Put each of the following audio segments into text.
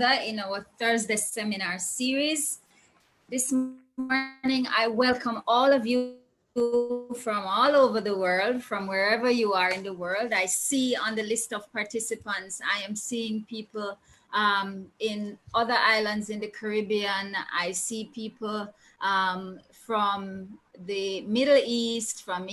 in our Thursday seminar series. This morning, I welcome all of you from all over the world, from wherever you are in the world. I see on the list of participants, I am seeing people in other islands in the Caribbean. I see people from the Middle East, from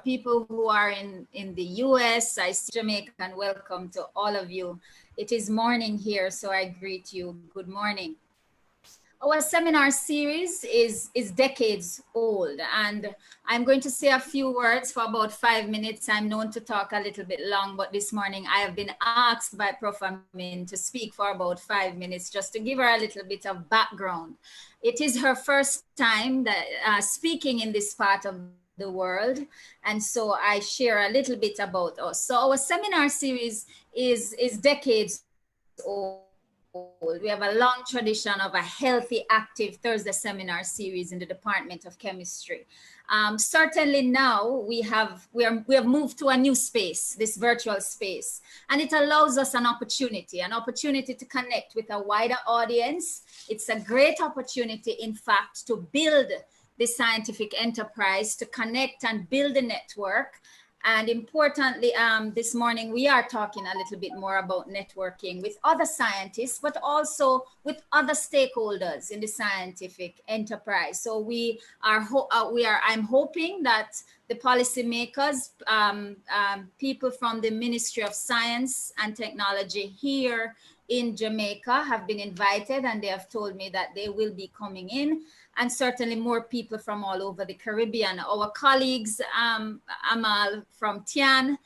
people who are in the US. I see Jamaica, and welcome to all of you. It is morning here, so I greet you. Good morning. Our seminar series is decades old, and I'm going to say a few words for about 5 minutes. I'm known to talk a little bit long, but this morning I have been asked by Prof. Amin to speak for about 5 minutes just to give her a little bit of background. It is her first time that speaking in this part of the world, and so I share a little bit about us. So our seminar series is decades old. We have a long tradition of a healthy, active Thursday seminar series in the Department of Chemistry. Certainly now we have moved to a new space, this virtual space, and it allows us an opportunity to connect with a wider audience. It's a great opportunity, in fact, to build the scientific enterprise, to connect and build a network. And importantly, this morning, we are talking a little bit more about networking with other scientists, but also with other stakeholders in the scientific enterprise. So I'm hoping that the policymakers, people from the Ministry of Science and Technology here in Jamaica have been invited, and they have told me that they will be coming in, and certainly more people from all over the Caribbean. Our colleagues, Amal from Tian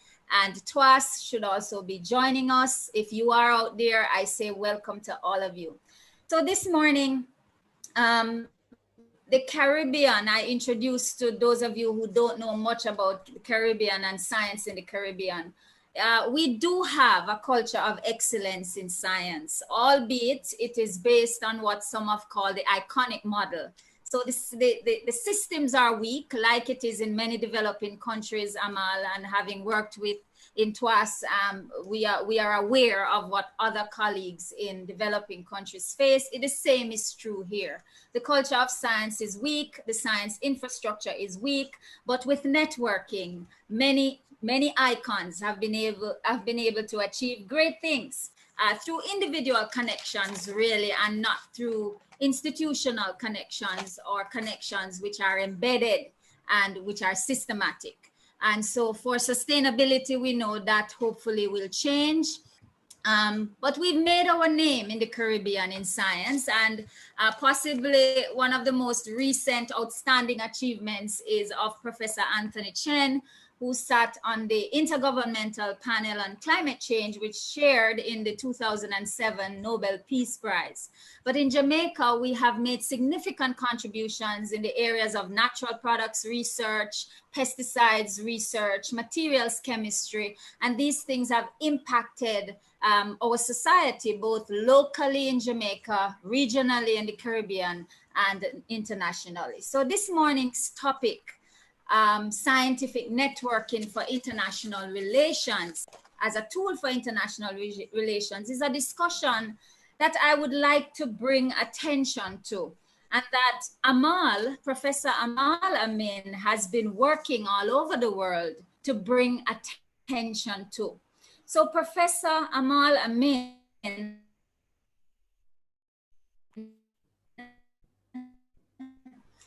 and Twas, should also be joining us. If you are out there, I say welcome to all of you. So this morning, the Caribbean, I introduced to those of you who don't know much about the Caribbean and science in the Caribbean. We do have a culture of excellence in science, albeit it is based on what some have called the iconic model. So the systems are weak, like it is in many developing countries, Amal, and having worked with in TWAS, we are aware of what other colleagues in developing countries face. The same is true here. The culture of science is weak, the science infrastructure is weak, but with networking, many icons have been able to achieve great things through individual connections, really, and not through institutional connections or connections which are embedded and which are systematic. And so for sustainability, we know that hopefully will change. But we've made our name in the Caribbean in science, and possibly one of the most recent outstanding achievements is of Professor Anthony Chen, who sat on the Intergovernmental Panel on Climate Change, which shared in the 2007 Nobel Peace Prize. But in Jamaica, we have made significant contributions in the areas of natural products research, pesticides research, materials chemistry, and these things have impacted our society, both locally in Jamaica, regionally in the Caribbean, and internationally. So this morning's topic, scientific networking for international relations as a tool for international relations, is a discussion that I would like to bring attention to, and that Professor Amal Amin has been working all over the world to bring attention to. So Professor Amal Amin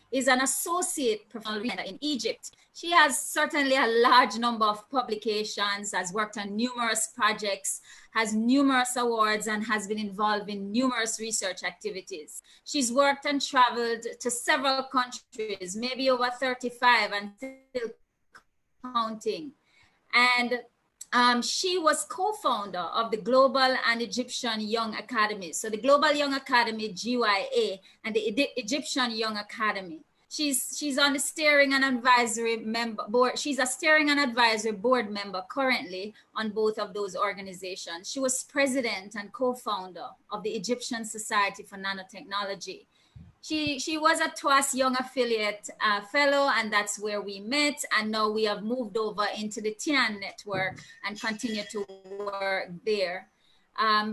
is an associate professor in Egypt. She has certainly a large number of publications, has worked on numerous projects, has numerous awards, and has been involved in numerous research activities. She's worked and traveled to several countries, maybe over 35 and still counting. And she was co-founder of the Global and Egyptian Young Academies. So the Global Young Academy, GYA, and the Egyptian Young Academy. She's on the steering and advisory member board. She's a steering and advisory board member currently on both of those organizations. She was president and co-founder of the Egyptian Society for Nanotechnology. She was a TWAS Young Affiliate Fellow, and that's where we met. And now we have moved over into the TIAN network and continue to work there.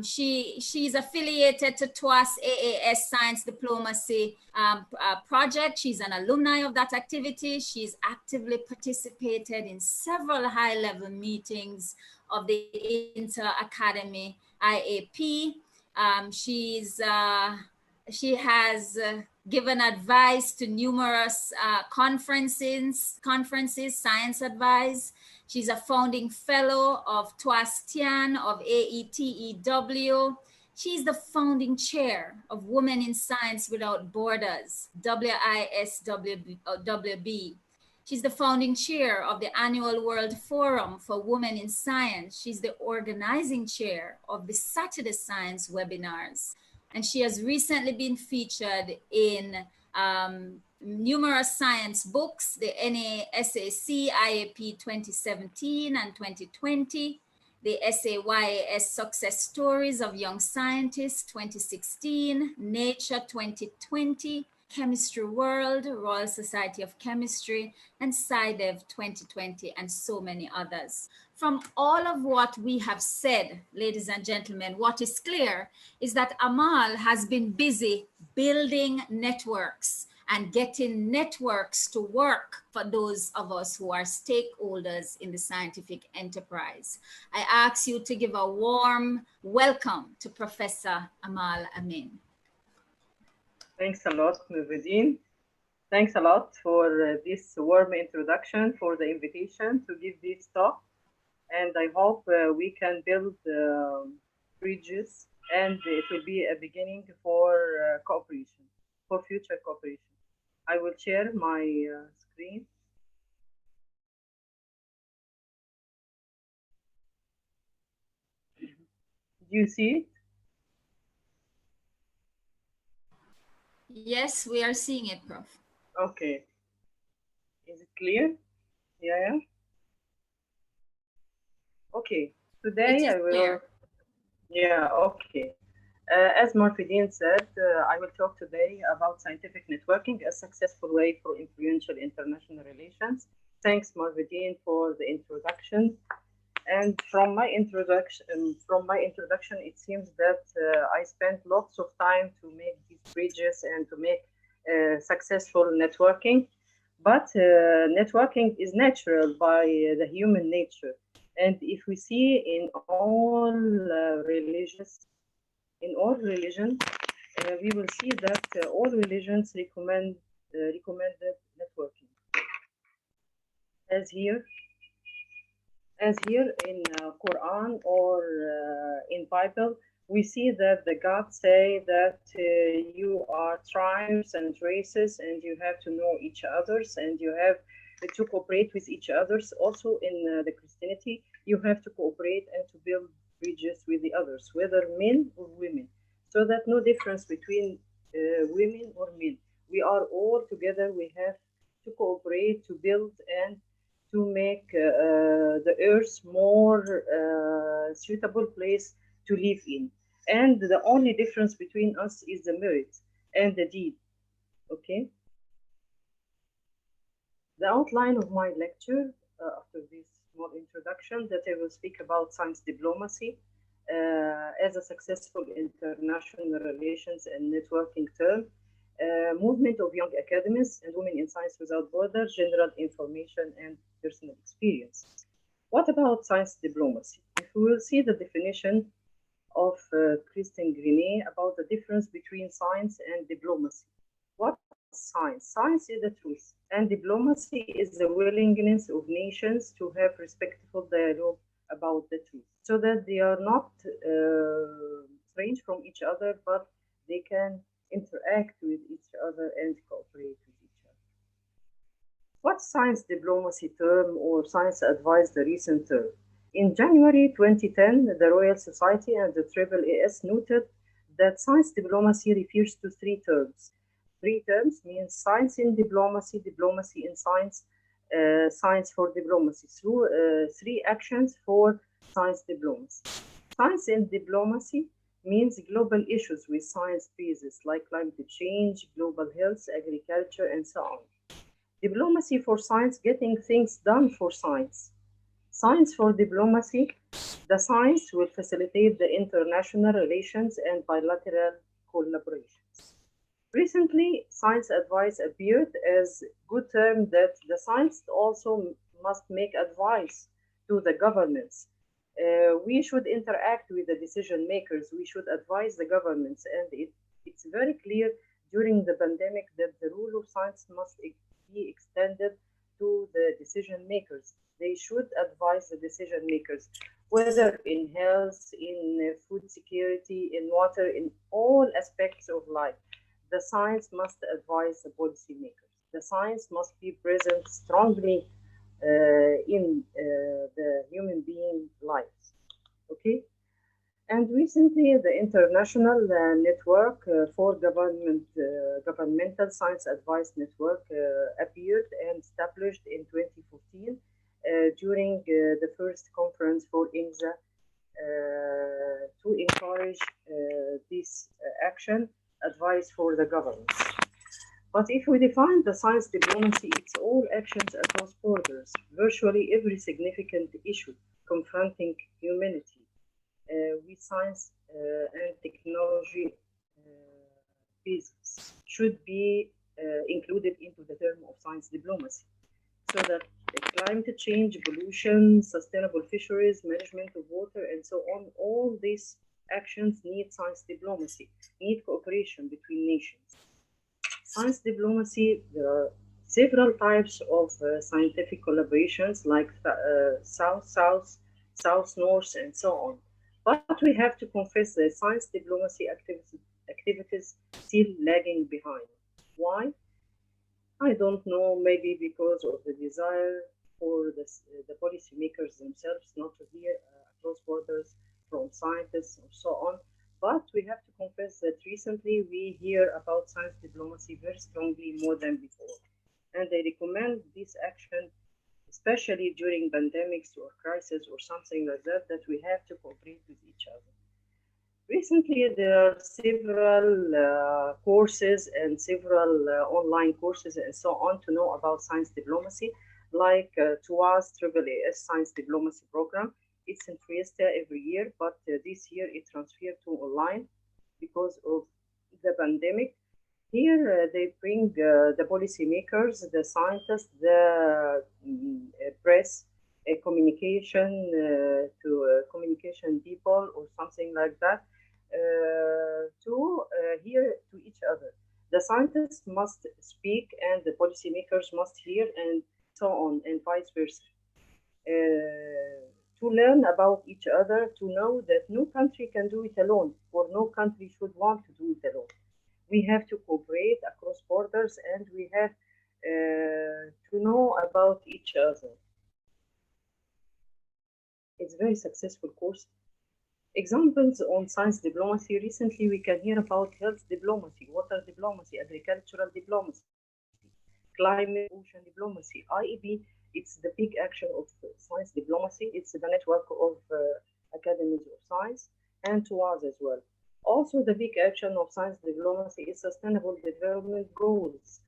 She's affiliated to TWAS AAS Science Diplomacy project. She's an alumni of that activity. She's actively participated in several high-level meetings of the Inter-Academy IAP. She has given advice to numerous conferences, science advice. She's a founding fellow of TWAS-TIAN, of AETEW. She's the founding chair of Women in Science Without Borders, WISWB. She's the founding chair of the annual World Forum for Women in Science. She's the organizing chair of the Saturday Science webinars. And she has recently been featured in numerous science books, the NASAC IAP 2017 and 2020, the SAYAS Success Stories of Young Scientists 2016, Nature 2020, Chemistry World, Royal Society of Chemistry, and SciDev 2020, and so many others. From all of what we have said, ladies and gentlemen, what is clear is that Amal has been busy building networks and getting networks to work for those of us who are stakeholders in the scientific enterprise. I ask you to give a warm welcome to Professor Amal Amin. Thanks a lot, Nuruddin. Thanks a lot for this warm introduction, for the invitation to give this talk. And I hope we can build bridges, and it will be a beginning for cooperation, for future cooperation. I will share my screen. Do you see it? Yes, we are seeing it, Prof. Okay. Is it clear? Yeah. Okay. Today I will. Clear. Yeah. Okay. As Marfidin said, I will talk today about scientific networking, a successful way for influential international relations. Thanks, Marfidin, for the introduction. And from my introduction, it seems that I spent lots of time to make these bridges and to make successful networking. But networking is natural by the human nature. And if we see in all religions, we will see that all religions recommended networking. As here in Quran or in Bible, we see that the gods say that you are tribes and races, and you have to know each other's, and you have to cooperate with each other's. Also in the Christianity, you have to cooperate and to build bridges with the others, whether men or women, so that no difference between women or men. We are all together. We have to cooperate to build and to make the earth more suitable place to live in. And the only difference between us is the merit and the deed. Okay. The outline of my lecture after this small introduction, that I will speak about science diplomacy as a successful international relations and networking term, movement of young academies and women in science without borders, general information and personal experience. What about science diplomacy? If we will see the definition of Christine Grenet about the difference between science and diplomacy. What is science? Science is the truth, and diplomacy is the willingness of nations to have respectful dialogue about the truth, so that they are not strange from each other, but they can interact with each other and cooperate with each other. What science diplomacy term or science advice the recent term? In January 2010, the Royal Society and the AAAS noted that science diplomacy refers to three terms. Three terms means science in diplomacy, diplomacy in science, science for diplomacy, through three actions for science diplomacy. Science in diplomacy means global issues with science basis like climate change, global health, agriculture, and so on. Diplomacy for science, getting things done for science. Science for diplomacy The science will facilitate the international relations and bilateral collaborations. Recently, science advice appeared as a good term that the science also must make advice to the governments. We should interact with the decision makers. We should advise the governments. And it's very clear during the pandemic that the role of science must be extended to the decision makers. They should advise the decision makers, whether in health, in food security, in water, in all aspects of life. The science must advise the policymakers. The science must be present strongly in the human being lives. Okay? And recently, the International Network for Governmental Science Advice Network appeared and established in 2014 during the first conference for INSA to encourage this action, advice for the governments. But if we define the science diplomacy, it's all actions across borders, virtually every significant issue confronting humanity with science and technology basis should be included into the term of science diplomacy. So that climate change, pollution, sustainable fisheries, management of water, and so on, all these actions need science diplomacy, need cooperation between nations. Science diplomacy, there are several types of scientific collaborations like South-South, South-North, and so on. But we have to confess that science diplomacy activities still lagging behind. Why? I don't know, maybe because of the desire for the policymakers themselves not to hear across borders from scientists and so on. But we have to confess that recently we hear about science diplomacy very strongly more than before. And I recommend this action, especially during pandemics or crises or something like that, that we have to cooperate with each other. Recently, there are several courses and several online courses and so on to know about science diplomacy, like TUAS AAAS Science Diplomacy Program. It's in Trieste every year, but this year it transferred to online because of the pandemic. Here they bring the policymakers, the scientists, the press, communication to communication people or something like that to hear to each other. The scientists must speak and the policymakers must hear and so on and vice versa. To learn about each other, to know that no country can do it alone, or no country should want to do it alone. We have to cooperate across borders and we have to know about each other. It's a very successful course. Examples on science diplomacy, recently we can hear about health diplomacy, water diplomacy, agricultural diplomacy, climate, ocean diplomacy. IEB, it's the big action of science diplomacy. It's the network of Academies of Science and TUAS as well. Also, the big action of science diplomacy is sustainable development goals.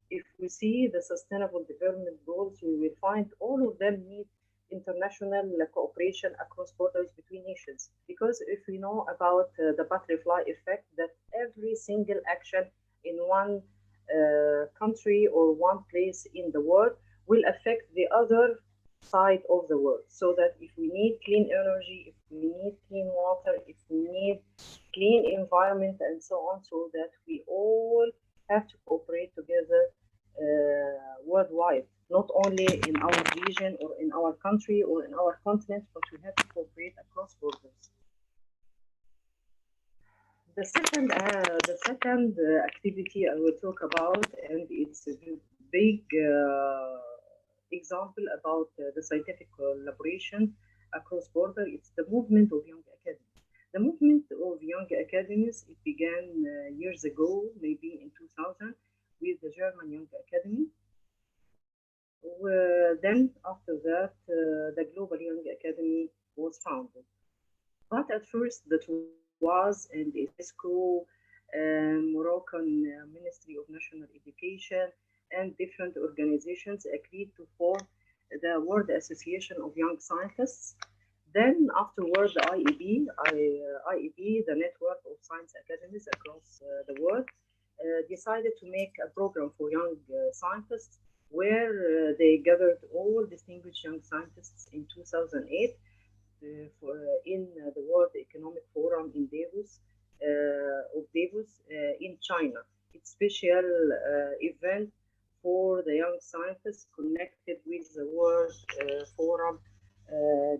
If we see the sustainable development goals, we will find all of them need international cooperation across borders between nations. Because if we know about the butterfly effect, that every single action in one country or one place in the world will affect the other side of the world. So that if we need clean energy, if we need clean water, if we need clean environment and so on, so that we all have to cooperate together worldwide, not only in our region or in our country or in our continent, but we have to cooperate across borders. The second activity I will talk about, and it's a big example about the scientific collaboration across border, it's the movement of young academies. The movement of young academies, it began years ago, maybe in 2000, with the German Young Academy. Then after that, the Global Young Academy was founded. But at first, that was and UNESCO, Moroccan Ministry of National Education, and different organizations agreed to form the World Association of Young Scientists. Then afterward, the IEB, the network of science academies across the world, decided to make a program for young scientists where they gathered all distinguished young scientists in 2008 in the World Economic Forum in Davos in China. It's a special event for the young scientists connected with the World Forum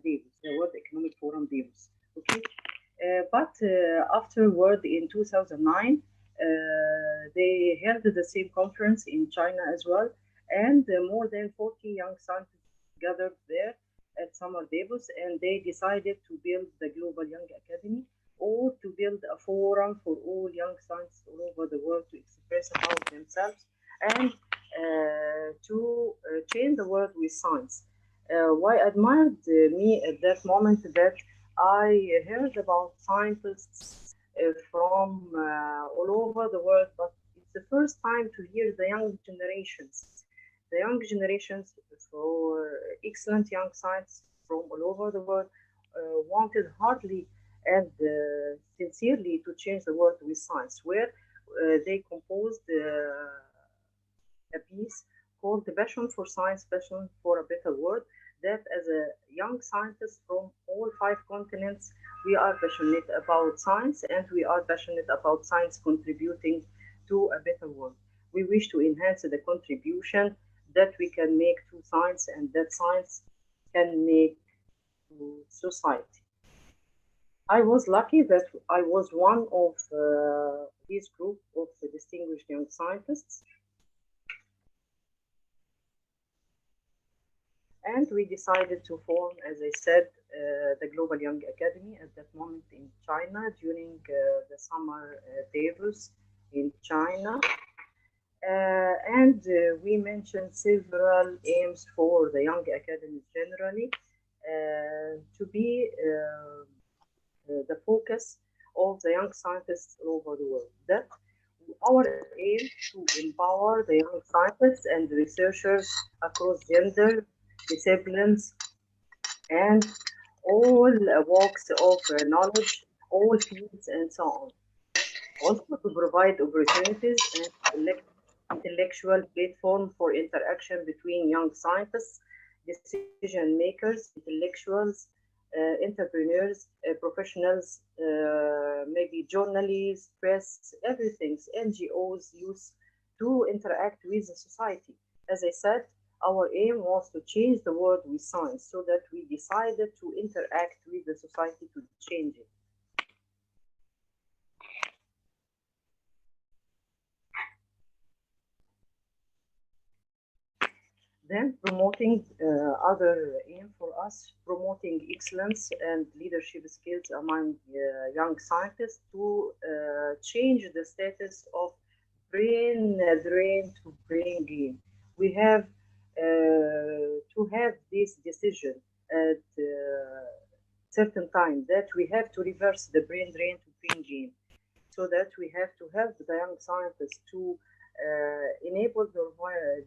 Davos, the World Economic Forum Davos. Okay, but afterward in 2009, they held the same conference in China as well, and more than 40 young scientists gathered there at Summer Davos, and they decided to build the Global Young Academy, or to build a forum for all young scientists all over the world to express about themselves and to change the world with science. Why admired me at that moment that I heard about scientists from all over the world, but it's the first time to hear the young generations. The young generations for excellent young scientists from all over the world wanted hardly and sincerely to change the world with science, where they composed a piece called The Passion for Science, Passion for a Better World, that as a young scientist from all 5 continents, we are passionate about science and we are passionate about science contributing to a better world. We wish to enhance the contribution that we can make to science and that science can make to society. I was lucky that I was one of this group of distinguished young scientists. And we decided to form, as I said, the Global Young Academy at that moment in China during the summer Davos in China. And we mentioned several aims for the young academies generally to be the focus of the young scientists all over the world. That our aim to empower the young scientists and researchers across gender, disciplines, and all walks of knowledge, all fields, and so on. Also to provide opportunities and intellectual platform for interaction between young scientists, decision makers, intellectuals, entrepreneurs, professionals, maybe journalists, press, everything, NGOs, youth, to interact with the society. As I said, our aim was to change the world with science, so that we decided to interact with the society to change it. Then promoting other aim for us, promoting excellence and leadership skills among young scientists to change the status of brain drain to brain gain. We have to have this decision at certain time that we have to reverse the brain drain to brain gain, so that we have to help the young scientists to enable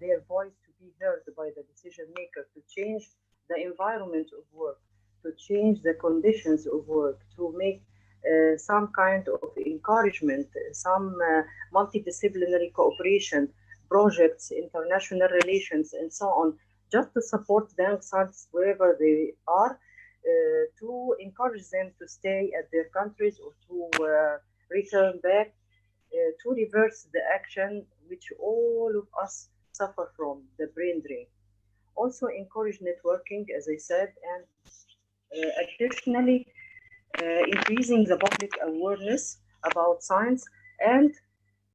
their voice to be heard by the decision maker, to change the environment of work, to change the conditions of work, to make some kind of encouragement, some multidisciplinary cooperation, projects, international relations, and so on, just to support the young scientists wherever they are, to encourage them to stay at their countries or to return back, to reverse the action which all of us suffer from, the brain drain. Also encourage networking, as I said, and additionally increasing the public awareness about science and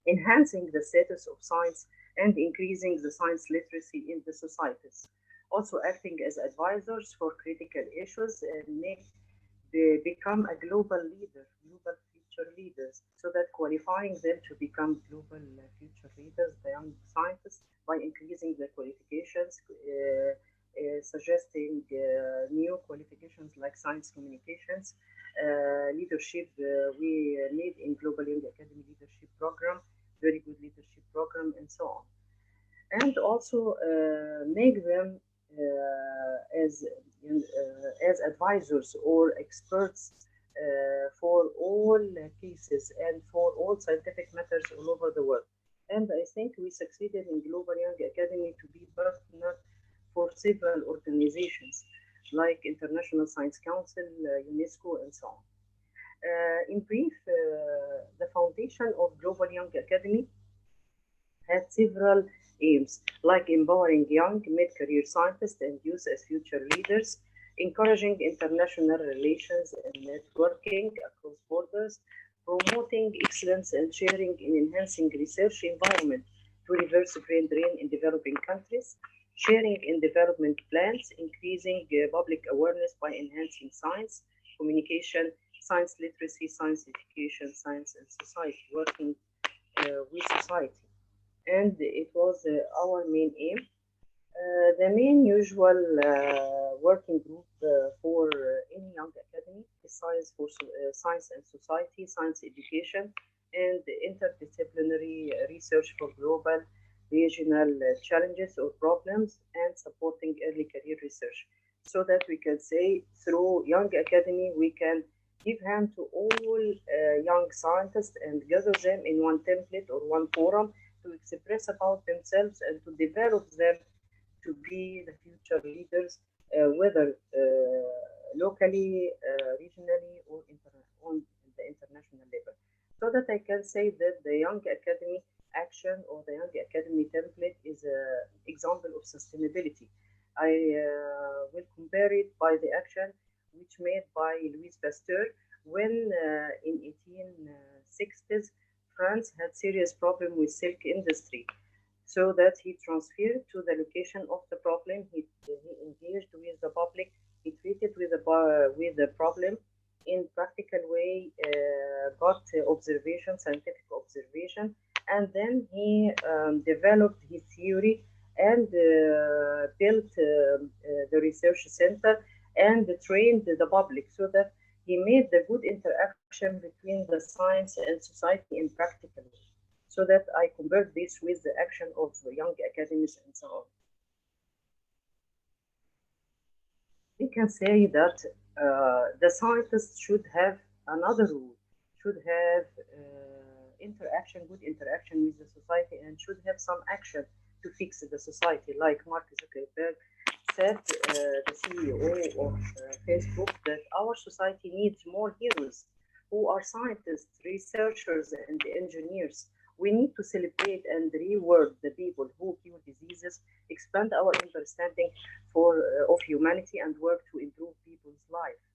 enhancing the status of science and increasing the science literacy in the societies. Also acting as advisors for critical issues and become a global leader, global future leaders, so that qualifying them to become global future leaders, the young scientists, by increasing their qualifications, suggesting new qualifications like science communications, leadership. We need in Global Young Academy leadership program, very good leadership program, and so on. And also make them as advisors or experts for all cases and for all scientific matters all over the world. And I think we succeeded in Global Young Academy to be partner for several organizations like International Science Council, UNESCO, and so on. In brief, the foundation of Global Young Academy had several aims, like empowering young mid-career scientists and youth as future leaders, encouraging international relations and networking across borders, promoting excellence and sharing in enhancing research environment to reverse brain drain in developing countries, sharing in development plans, increasing public awareness by enhancing science, communication, science literacy, science education, science and society, working with society. And it was our main aim. The main usual working group for any young academy is science and society, science education, and interdisciplinary research for global, regional challenges or problems, and supporting early career research. So that we can say through Young Academy, we can give hand to all young scientists and gather them in one template or one forum to express about themselves and to develop them to be the future leaders, whether locally, regionally, or on the international level. So that I can say that the Young Academy action or the Young Academy template is an example of sustainability. I will compare it by the action which made by Louis Pasteur when in 1860s France had serious problem with silk industry, so that he transferred to the location of the problem. He engaged with the public. He treated with the problem in practical way, got observation, scientific observation, and then he developed his theory and built the research center and trained the public, so that he made the good interaction between the science and society in practical way. So that I convert this with the action of young academies and so on. We can say that the scientists should have another rule, should have good interaction with the society, and should have some action to fix the society. Like Mark Zuckerberg said, the CEO of Facebook, that our society needs more heroes who are scientists, researchers, and engineers. We need to celebrate and reward the people who cure diseases, expand our understanding of humanity, and work to improve people's lives.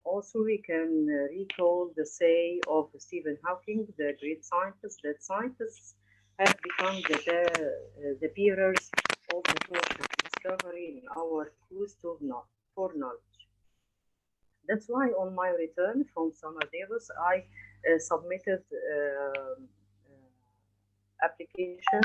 Also, we can recall the say of Stephen Hawking, the great scientist, that scientists have become the bearers of the torch of discovery in our quest for knowledge. That's why on my return from Summer Davis, I submitted application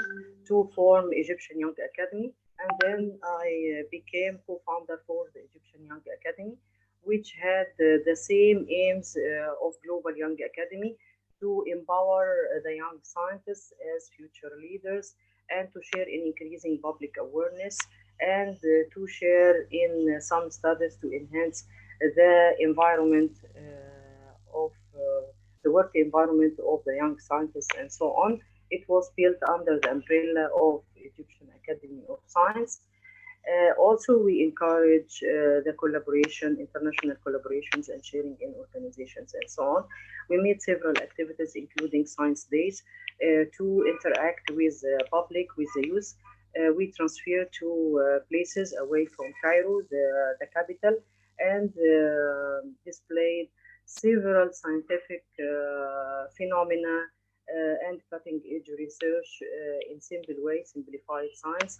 to form Egyptian Young Academy, and then I became co-founder for the Egyptian Young Academy, which had the same aims of Global Young Academy, to empower the young scientists as future leaders, and to share in increasing public awareness, and to share in some studies to enhance the environment of the work environment of the young scientists and so on. It was built under the umbrella of Egyptian Academy of Science. Also, we encourage the collaboration, international collaborations and sharing in organizations and so on. We made several activities, including science days, to interact with the public, with the youth. We transferred to places away from Cairo, the capital, and displayed several scientific phenomena and cutting-edge research in simple way, simplified science,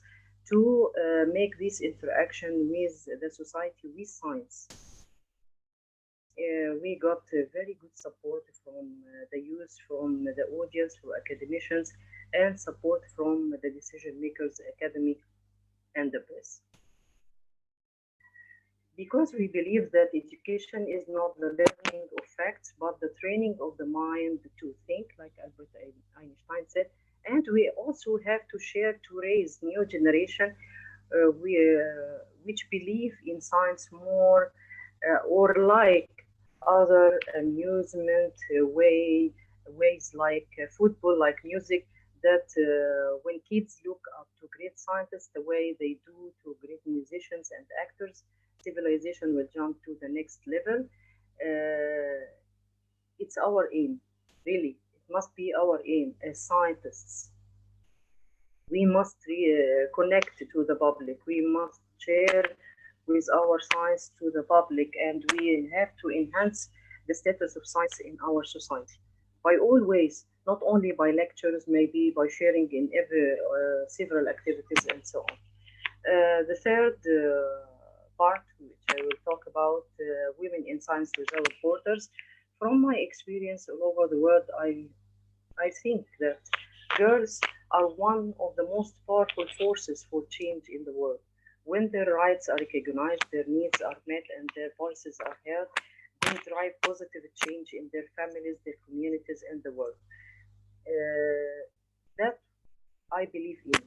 to make this interaction with the society with science. We got very good support from the youth, from the audience, from academicians, and support from the decision makers, academic, and the press. Because we believe that education is not the learning of facts, but the training of the mind to think, like Albert Einstein said. And we also have to share to raise new generation which believe in science more or like other amusement ways like football, like music, that when kids look up to great scientists the way they do to great musicians and actors, civilization will jump to the next level. It's our aim, really. It must be our aim as scientists. We must connect to the public. We must share with our science to the public, and we have to enhance the status of science in our society by all ways, not only by lectures, maybe by sharing in every several activities and so on. The third part, which I will talk about, women in science without borders. From my experience all over the world, I think that girls are one of the most powerful forces for change in the world. When their rights are recognized, their needs are met, and their voices are heard, they drive positive change in their families, their communities, and the world. That I believe in.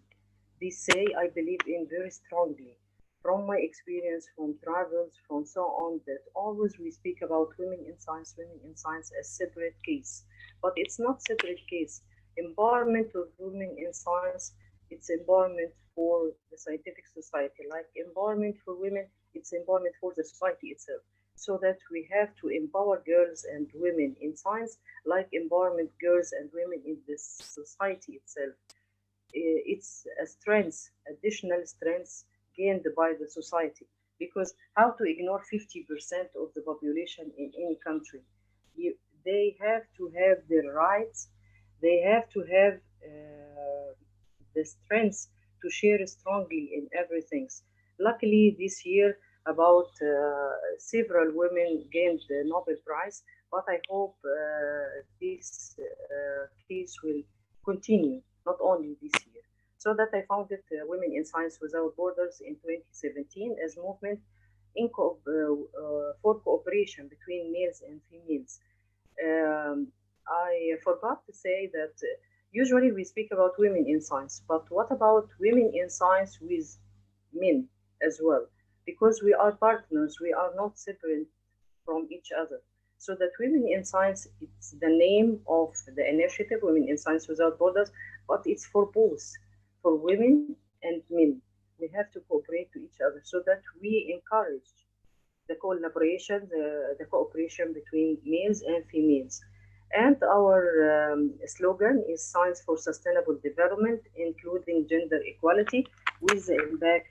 This say I believe in very strongly. From my experience, from travels, from so on, that always we speak about women in science as separate case. But it's not separate case. Empowerment of women in science, it's empowerment for the scientific society. Like empowerment for women, it's empowerment for the society itself. So that we have to empower girls and women in science, like empowerment girls and women in the society itself. It's a strength, additional strengths gained by the society. Because how to ignore 50% of the population in any country? They have to have their rights, they have to have the strength to share strongly in everything. Luckily, this year, about several women gained the Nobel Prize, but I hope this case will continue, not only this year. So that I founded Women in Science Without Borders in 2017 as movement for cooperation between males and females. I forgot to say that usually we speak about women in science, but what about women in science with men as well? Because we are partners, we are not separate from each other. So that Women in Science, it's the name of the initiative, Women in Science Without Borders, but it's for both, for women and men. We have to cooperate to each other so that we encourage the collaboration, the cooperation between males and females. And our slogan is Science for Sustainable Development, including gender equality with the impact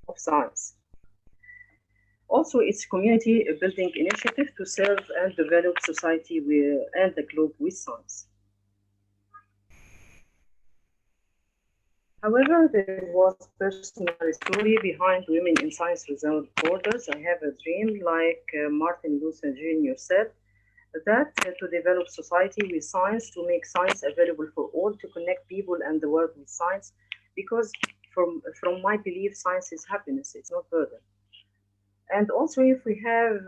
of science. Also, it's community building initiative to serve and develop society and the globe with science. However, there was personal story behind Women in Science Without Borders. I have a dream, like Martin Luther Jr. said, that to develop society with science, to make science available for all, to connect people and the world with science, because from my belief, science is happiness, it's not burden. And also, if we have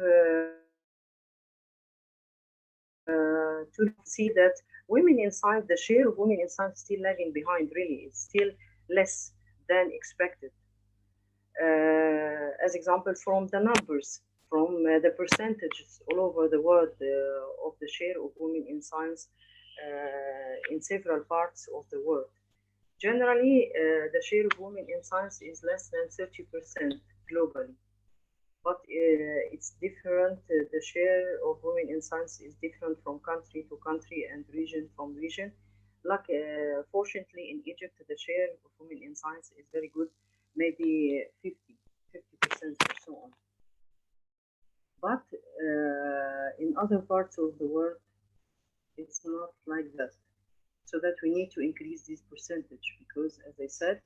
to see that women in science, the share of women in science is still lagging behind, really. It's still less than expected. As example, from the numbers, from the percentages all over the world of the share of women in science in several parts of the world. Generally, the share of women in science is less than 30% globally. But it's different. The share of women in science is different from country to country and region from region. Like, fortunately, in Egypt, the share of women in science is very good, maybe 50% or so on. But in other parts of the world, it's not like that. So that we need to increase this percentage because, as I said,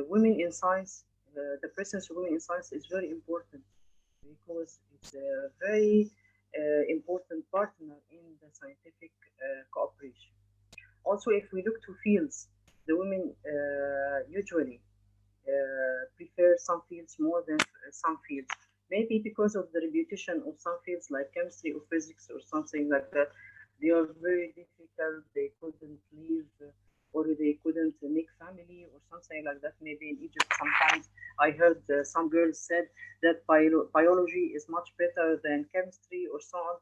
women in science, the presence of women in science is very important because it's a very important partner in the scientific cooperation. Also, if we look to fields, the women usually prefer some fields more than some fields. Maybe because of the reputation of some fields like chemistry or physics or something like that. They are very difficult, they couldn't leave or they couldn't make family or something like that. Maybe in Egypt sometimes I heard some girls said that biology is much better than chemistry or so on,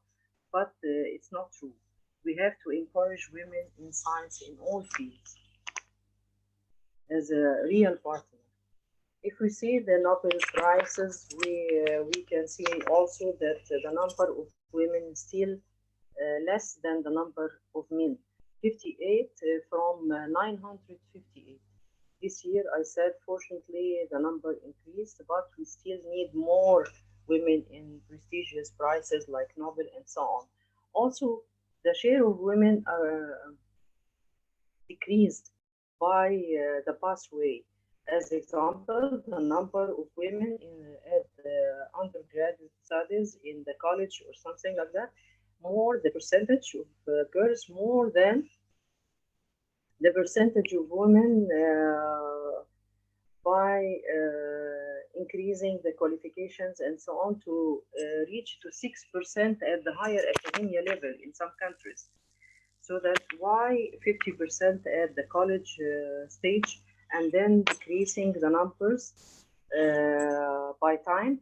but it's not true. We have to encourage women in science in all fields as a real partner. If we see the Nobel Prizes, we can see also that the number of women is still less than the number of men. 58 from 958. This year, I said, fortunately, the number increased, but we still need more women in prestigious prizes like Nobel and so on. Also, the share of women decreased by the pathway. As example, the number of women at undergraduate studies in the college or something like that, more the percentage of girls more than the percentage of women by increasing the qualifications and so on to reach to 6% at the higher academia level in some countries. So that's why 50% at the college stage and then decreasing the numbers by time.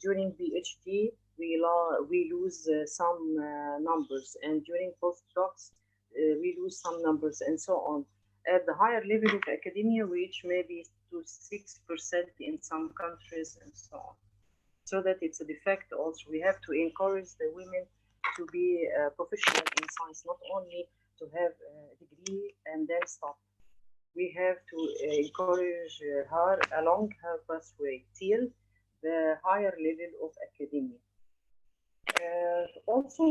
During PhD, we lose some numbers, and during postdocs, we lose some numbers, and so on. At the higher level of academia, we reach maybe to 6% in some countries, and so on. So that it's a defect also. We have to encourage the women to be professional in science, not only to have a degree and then stop. We have to encourage her along her pathway till the higher level of academia. Also,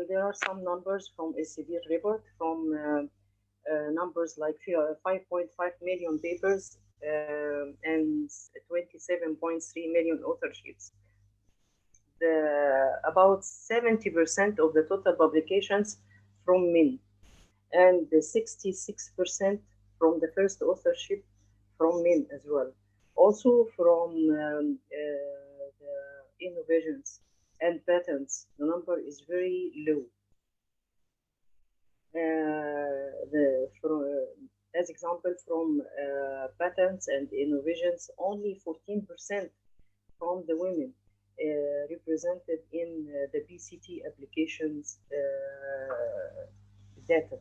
there are some numbers from a severe report from numbers like 5.5 million papers and 27.3 million authorships. About 70% of the total publications from men and 66% from the first authorship from men as well. Also from the innovations and patents, the number is very low. As example, from patents and innovations, only 14% from the women represented in the PCT applications data,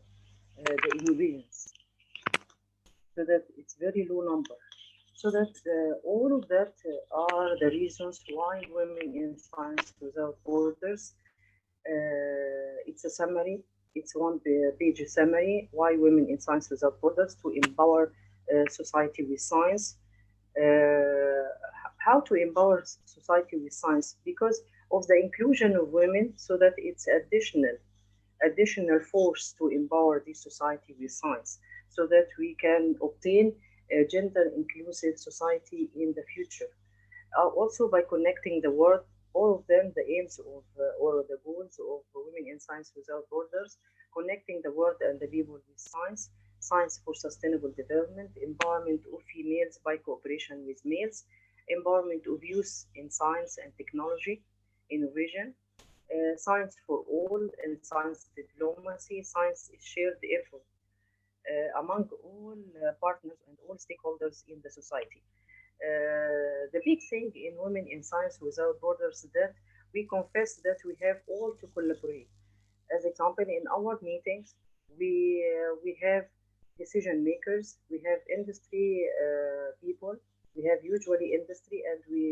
the innovations. So that it's very low number. So that all of that are the reasons why Women in Science Without Borders. It's a summary. It's one-page summary. Why Women in Science Without Borders: to empower society with science. How to empower society with science? Because of the inclusion of women, so that it's additional force to empower the society with science, so that we can obtain a gender inclusive society in the future. Also by connecting the world, all of them, the aims of or the goals of Women in Science Without Borders: connecting the world and the people with science, science for sustainable development, empowerment of females by cooperation with males, empowerment of youth in science and technology, innovation, science for all, and science diplomacy. Science is shared effort among all partners and all stakeholders in the society. The big thing in Women in Science Without Borders is that we confess that we have all to collaborate. As example, in our meetings, we have decision makers, we have industry people, we have usually industry, and we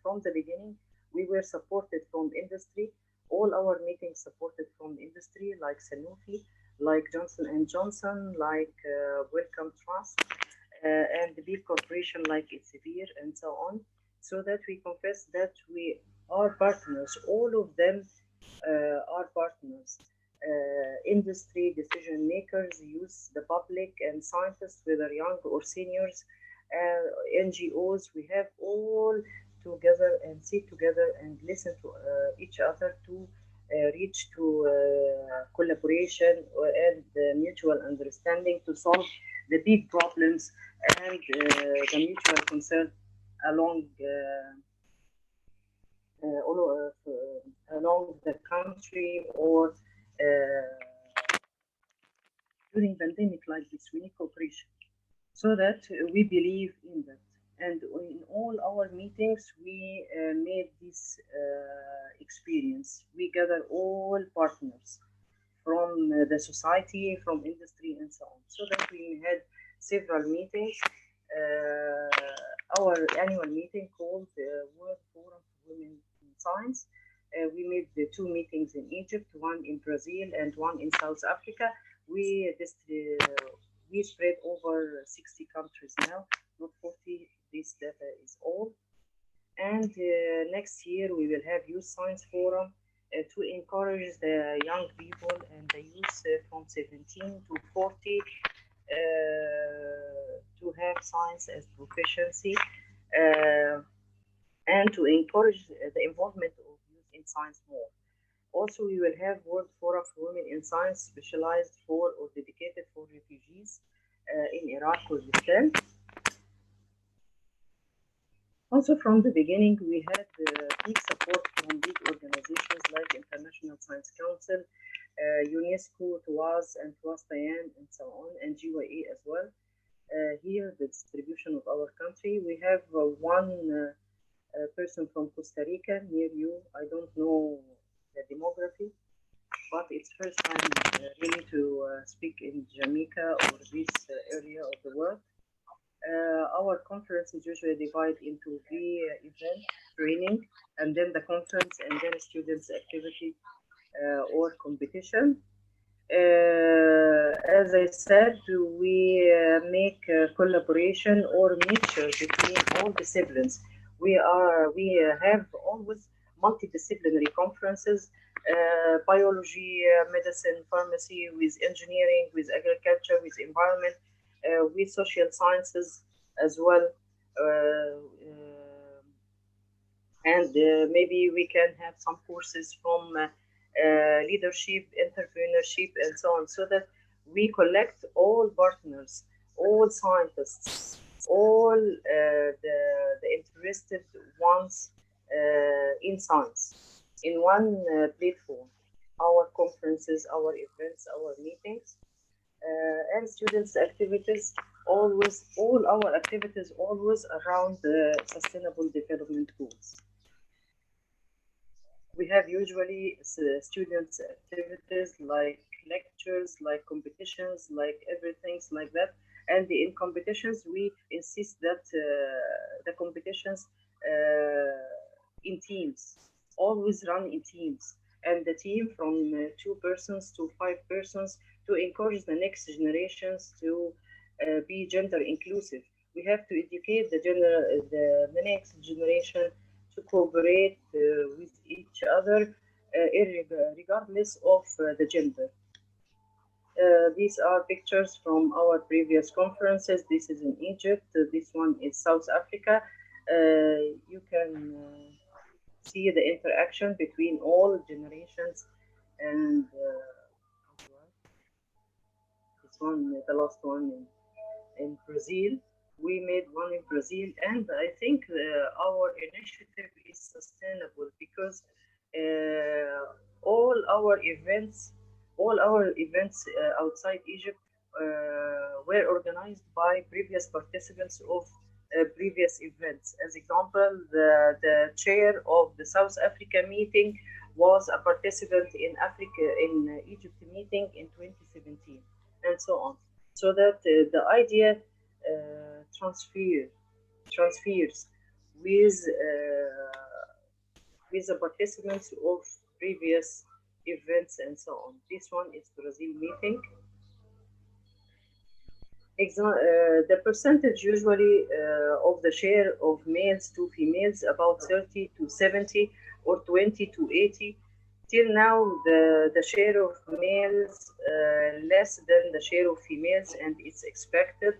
from the beginning we were supported from industry. All our meetings supported from industry, like Sanofi, like Johnson and Johnson, like Wellcome Trust, and the big corporation like Elsevier, and so on. So that we confess that we are partners. All of them are partners. Industry, decision makers, youth, the public, and scientists, whether young or seniors, NGOs. We have all together and sit together and listen to each other to reach to collaboration and mutual understanding to solve the big problems and the mutual concern along along the country or during pandemic like this. We need cooperation, so that we believe in that. And in all our meetings, we made this experience. We gather all partners from the society, from industry, and so on, so that we had several meetings. Our annual meeting called World Forum for Women in Science. We made the two meetings in Egypt, one in Brazil and one in South Africa. We spread over 60 countries now, not 40. This data is old. And next year we will have Youth Science Forum to encourage the young people and the youth from 17 to 40 to have science as proficiency, and to encourage the involvement of youth in science more. Also, we will have World Forum for Women in Science, specialized for or dedicated for refugees in Iraq, Kurdistan. Also, from the beginning, we had big support from big organizations like International Science Council, UNESCO, TWAS, and TWAS-TAYAN, and so on, and GYA as well. Here, the distribution of our country. We have one person from Costa Rica near you. I don't know the demography, but it's first time really to speak in Jamaica or this area of the world. Our conference is usually divided into three events: training, and then the conference, and then students' activity or competition. As I said, we make collaboration or mixture between all disciplines. We have always multidisciplinary conferences: biology, medicine, pharmacy, with engineering, with agriculture, with environment, with social sciences as well. And maybe we can have some courses from leadership, entrepreneurship, and so on, so that we collect all partners, all scientists, all the interested ones in science in one platform. Our conferences, our events, our meetings, and students' activities, all our activities always around the sustainable development goals. We have usually students' activities like lectures, like competitions, like everything like that. And in competitions, we insist that the competitions in teams, always run in teams. And the team from 2 persons to 5 persons, to encourage the next generations to be gender inclusive. We have to educate the next generation to cooperate with each other, regardless of the gender. These are pictures from our previous conferences. This is in Egypt. This one is South Africa. You can see the interaction between all generations. And this one, the last one in Brazil. We made one in Brazil, and I think our initiative is sustainable because all our events outside Egypt were organized by previous participants of previous events. As example, the chair of the South Africa meeting was a participant in Egypt meeting in 2017, and so on. So that the idea transfers with the participants of previous events and so on. This one is Brazil meeting. The percentage usually of the share of males to females, about 30 to 70 or 20 to 80. Till now, the share of males less than the share of females, and it's expected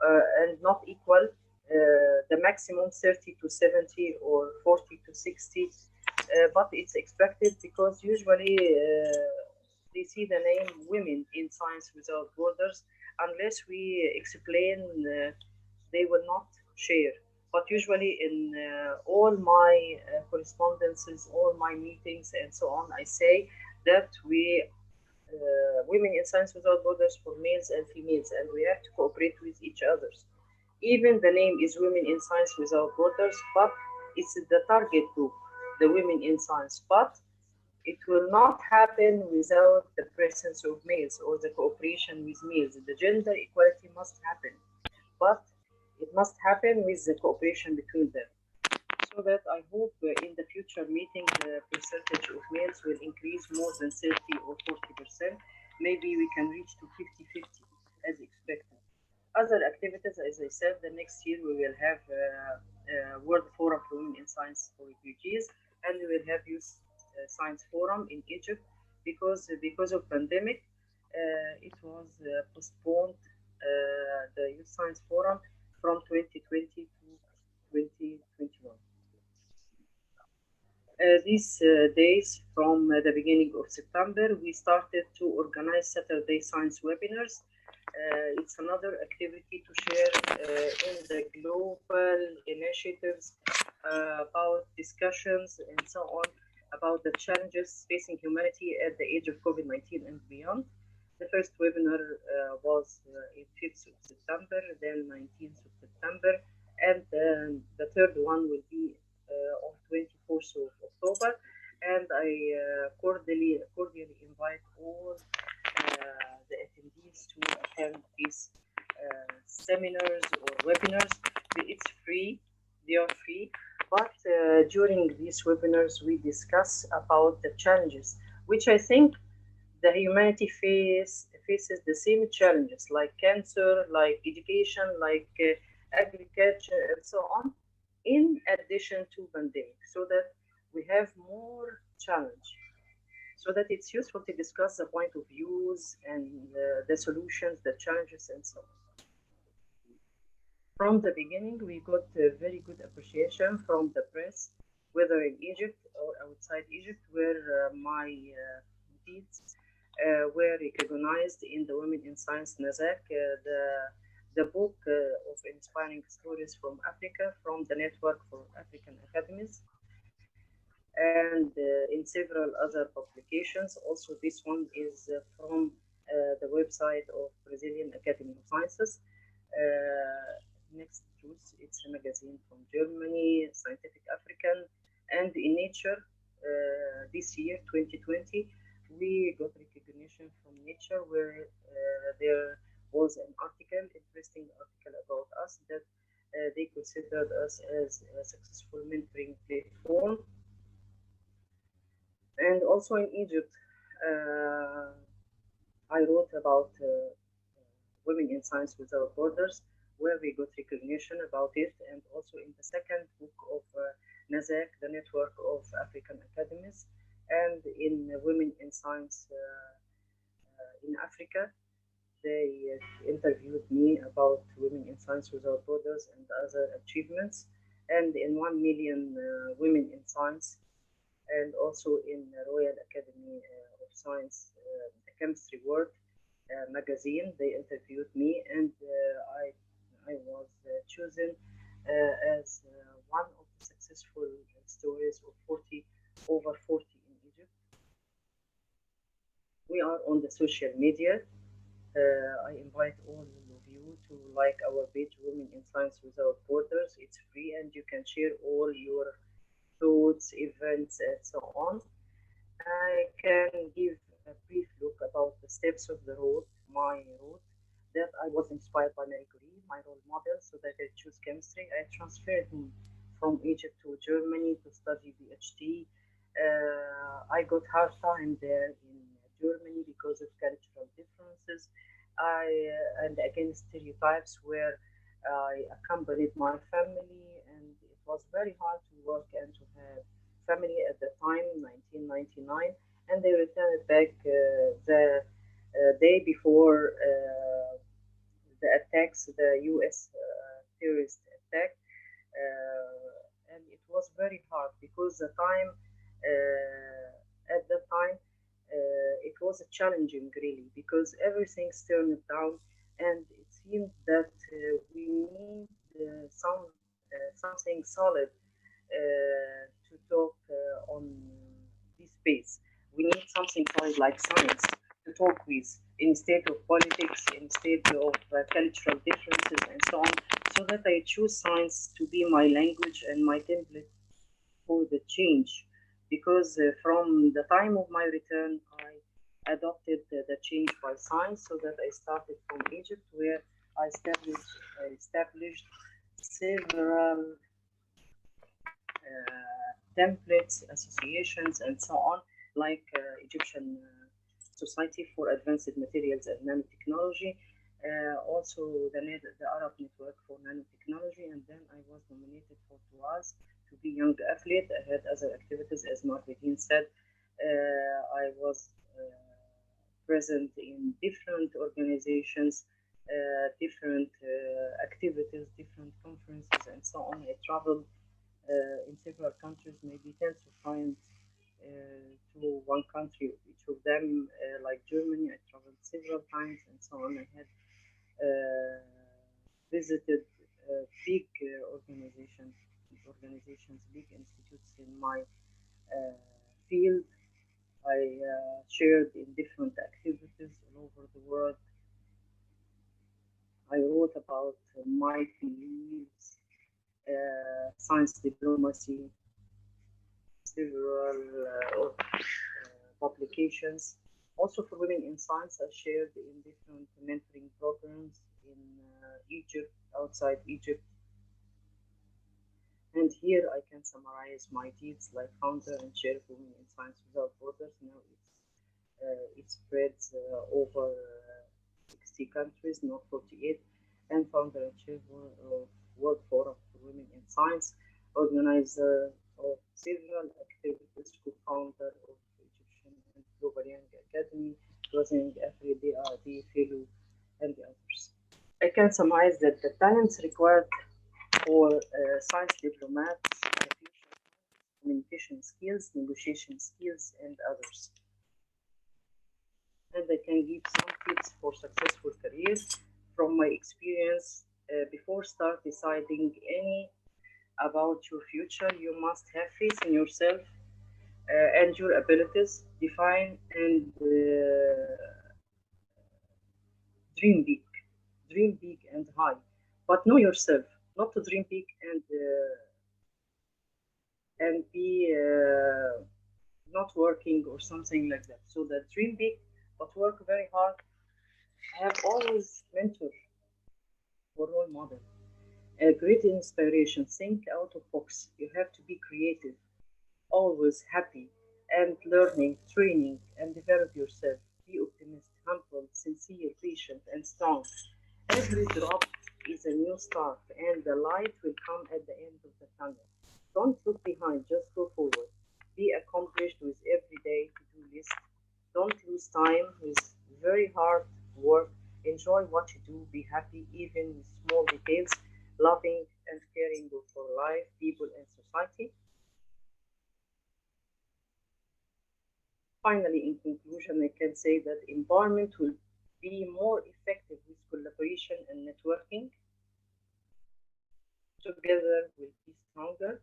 and not equal. The maximum 30 to 70 or 40 to 60, but it's expected because usually they see the name Women in Science Without Borders. Unless we explain, they will not share. But usually in all my correspondences, all my meetings and so on, I say that we Women in Science Without Borders for males and females, and we have to cooperate with each other. Even the name is Women in Science Without Borders, but it's the target group, the women in science. But it will not happen without the presence of males or the cooperation with males. The gender equality must happen, but it must happen with the cooperation between them. So that I hope in the future meeting the percentage of males will increase more than 30 or 40%. Maybe we can reach to 50-50 as expected. Other activities, as I said, the next year we will have World Forum for Women in Science for Refugees, and we will have Youth Science Forum in Egypt because of pandemic. It was postponed, the Youth Science Forum from 2020 to 2021. These days, from the beginning of September, we started to organize Saturday Science webinars. It's another activity to share in the global initiatives about discussions and so on about the challenges facing humanity at the age of COVID-19 and beyond. The first webinar was in 5th of September, then 19th of September, and the third one will be on 24th of October. And I cordially invite all the attendees to attend these seminars or webinars. It's free, they are free, but during these webinars we discuss about the challenges, which I think the humanity faces the same challenges like cancer, like education, like agriculture, and so on, in addition to pandemic, so that we have more challenge, so that it's useful to discuss the point of views and the solutions, the challenges, and so on. From the beginning, we got very good appreciation from the press, whether in Egypt or outside Egypt, where my deeds were recognized in the Women in Science NASAC, the book of inspiring stories from Africa, from the Network for African Academies, and in several other publications. Also, this one is from the website of Brazilian Academy of Sciences. Next Truth, it's a magazine from Germany, Scientific African, and in Nature. This year, 2020, we got recognition from Nature, where there was an article, interesting article about us, that they considered us as a successful mentoring platform. And also in Egypt, I wrote about Women in Science Without Borders, where we got recognition about it, and also in the second book of NASAC, the Network of African Academies, and in Women in Science in Africa. They interviewed me about Women in Science Without Borders and other achievements, and in 1 million Women in Science, and also in Royal Academy of Science, the Chemistry World magazine. They interviewed me, and I was chosen as one of the successful stories of over 40 in Egypt. We are on the social media. I invite all of you to like our page, Women in Science Without Borders. It's free, and you can share all your thoughts, events, and so on. I can give a brief look about the steps of the road, my road, that I was inspired by Marie Curie, my role model, so that I choose chemistry. I transferred from Egypt to Germany to study PhD. I got hard time there in Germany because of cultural differences. And against stereotypes, where I accompanied my family, and it was very hard to work and to have family at the time, 1999, and they returned back the day before the attacks, the US terrorist attack, and it was very hard because the time at that time it was challenging, really, because everything's turned down, and it seemed that we need something solid to talk on this space. We need something solid like science to talk with, instead of politics, instead of cultural differences and so on, so that I choose science to be my language and my template for the change. Because from the time of my return, I adopted the change by science, so that I started from Egypt, where I established several templates, associations, and so on, like Egyptian Society for Advanced Materials and Nanotechnology, also the Arab Network for Nanotechnology, and then I was nominated for TUAS to be Young Athlete. I had other activities, as Marvedine said. I was present in different organizations, different activities, different conferences, and so on. I traveled in several countries, maybe 10 to 5 to one country, each of them, like Germany. I traveled several times, and so on. I had visited big organizations, big institutes in my field. I shared in different activities all over the world. I wrote about my beliefs, science diplomacy, several publications. Also for women in science, I shared in different mentoring programs in Egypt, outside Egypt. And here I can summarize my deeds, like founder and chair of Women in Science Without Borders. Now it spreads over 60 countries, not 48. And founder and chair of World Forum for Women in Science, organizer of several activities, co-founder of Egyptian and Global Young Academy, Young Athlete, DRD Fellow, and the others. I can summarize that the talents required for science diplomats are communication skills, negotiation skills, and others. And I can give some tips for successful careers from my experience. Before start deciding any about your future, you must have faith in yourself and your abilities. Define and dream big and high, but know yourself. Not to dream big and be not working or something like that. So that dream big, but work very hard. Have always mentor or role model. A great inspiration. Think out of box. You have to be creative, always happy, and learning, training, and develop yourself. Be optimistic, humble, sincere, patient, and strong. Every drop is a new start, and the light will come at the end of the tunnel. Don't look behind, just go forward. Be accomplished with every day to-do list. Don't lose time with very hard work. Enjoy what you do. Be happy even with small details. Loving and caring for life, people, and society. Finally, in conclusion, I can say that environment will be more effective with collaboration and networking. Together, we'll be stronger.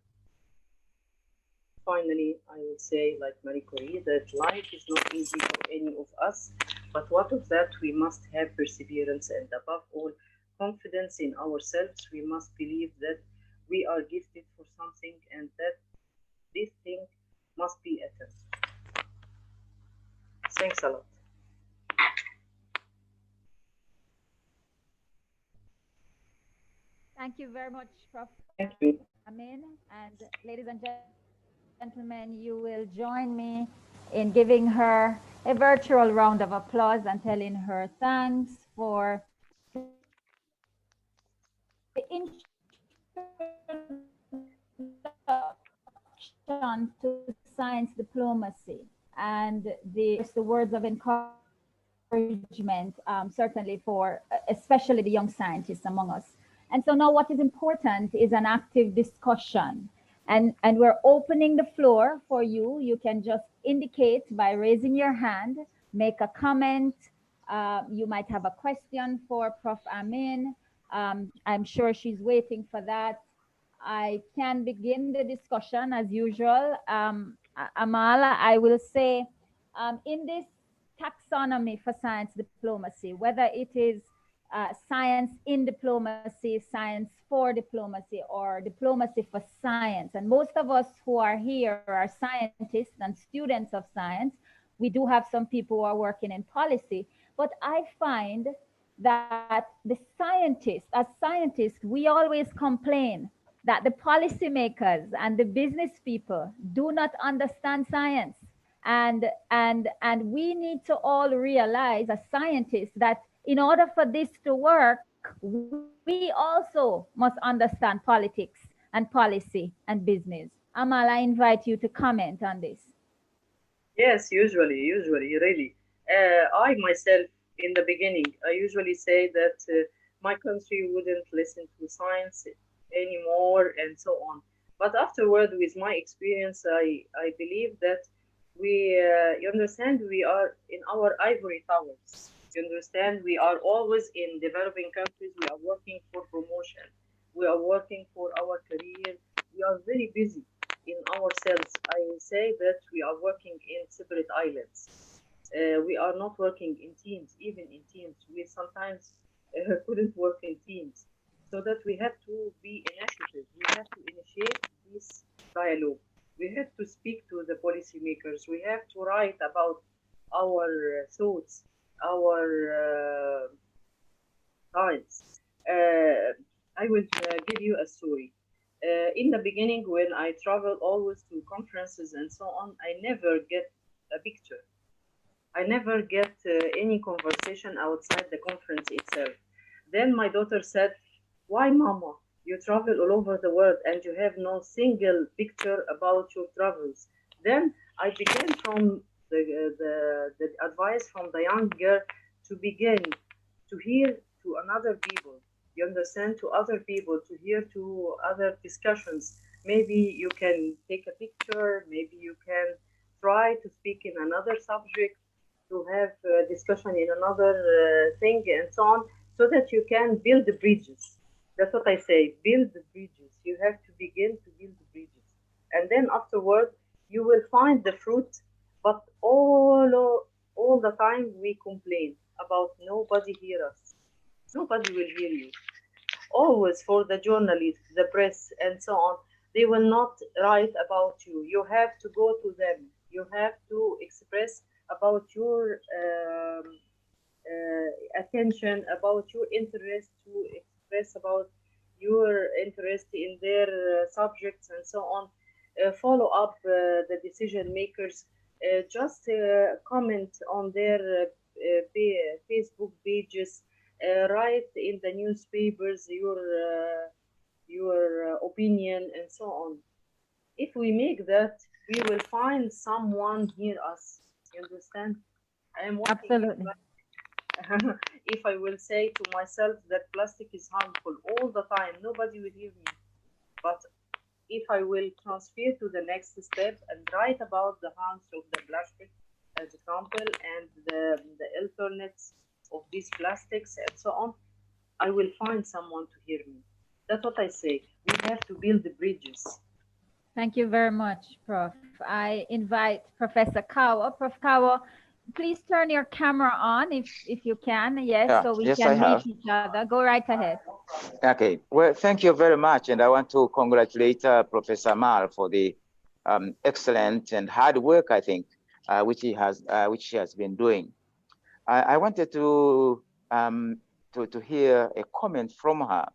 Finally, I will say, like Marie Curie, that life is not easy for any of us, but what of that, we must have perseverance and above all, confidence in ourselves. We must believe that we are gifted for something and that this thing must be attained. Thanks a lot. Thank you very much, Prof. Thank you. Amin. And ladies and gentlemen, you will join me in giving her a virtual round of applause and telling her thanks for the introduction to science diplomacy and the words of encouragement, certainly for especially the young scientists among us. And so now what is important is an active discussion. And we're opening the floor for you. You can just indicate by raising your hand, make a comment. You might have a question for Prof. Amin. I'm sure she's waiting for that. I can begin the discussion as usual. Amal, I will say in this taxonomy for science diplomacy, whether it is science in diplomacy, science for diplomacy, or diplomacy for science. And most of us who are here are scientists and students of science. We do have some people who are working in policy, but I find that the scientists, as scientists, we always complain that the policymakers and the business people do not understand science. And we need to all realize as scientists that in order for this to work, we also must understand politics and policy and business. Amal, I invite you to comment on this. Yes, usually, really. I myself, in the beginning, I usually say that my country wouldn't listen to science anymore and so on. But afterward, with my experience, I believe that you understand, we are in our ivory towers. You understand, we are always in developing countries. We are working for promotion. We are working for our career. We are very busy in ourselves. I say that we are working in separate islands. We are not working in teams. Even in teams, we sometimes couldn't work in teams. So that we have to be initiative. We have to initiate this dialogue. We have to speak to the policymakers. We have to write about our thoughts, our thoughts. I will give you a story. In the beginning, when I travel always to conferences and so on, I never get a picture. I never get any conversation outside the conference itself. Then my daughter said, "Why, Mama? You travel all over the world and you have no single picture about your travels." Then I began from the advice from the young girl to begin to hear to another people. You understand, to other people, to hear to other discussions. Maybe you can take a picture, maybe you can try to speak in another subject, to have a discussion in another thing and so on, so that you can build the bridges. That's what I say, build the bridges. You have to begin to build the bridges. And then afterward, you will find the fruit, but all the time we complain about nobody hear us. Nobody will hear you. Always for the journalists, the press, and so on, they will not write about you. You have to go to them. You have to express about your attention, about your interest, to express about your interest in their subjects and so on. Follow up the decision makers. Just comment on their Facebook pages. Write in the newspapers your opinion and so on. If we make that, we will find someone near us. You understand? I am working. Absolutely. If I will say to myself that plastic is harmful all the time, nobody will hear me. But if I will transfer to the next step and write about the harms of the plastic, as example, and the alternates of these plastics and so on, I will find someone to hear me. That's what I say. We have to build the bridges. Thank you very much, Prof. I invite Professor Kawa. Prof. Kawa, please turn your camera on if you can. Yes, yeah, so we can meet each other. Go right ahead. Okay. Well, thank you very much. And I want to congratulate Professor Mal for the excellent and hard work, I think, which she has been doing. I wanted to hear a comment from her